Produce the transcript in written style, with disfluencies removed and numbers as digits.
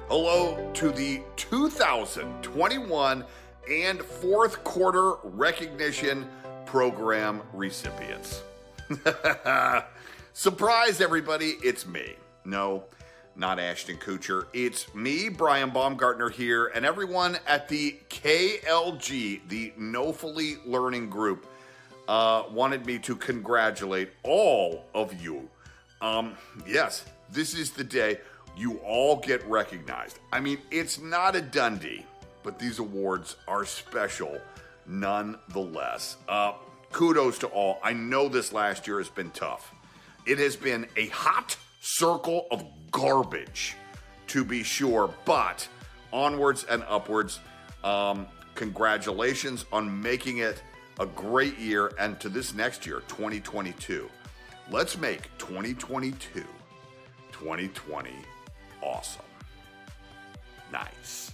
Hello to the 2021 and fourth quarter recognition program recipients. Surprise, everybody, it's me. No, not Ashton Kutcher. It's me, Brian Baumgartner here, and everyone at the KLG, the Knowfully Learning Group, wanted me to congratulate all of you. Yes, this is the day you all get recognized. I mean, it's not a Dundee, but these awards are special nonetheless. Kudos to all. I know this last year has been tough. It has been a hot circle of garbage, to be sure, but onwards and upwards. Congratulations on making it a great year, and to this next year, 2022. Let's make 2022, 2020 awesome. Nice.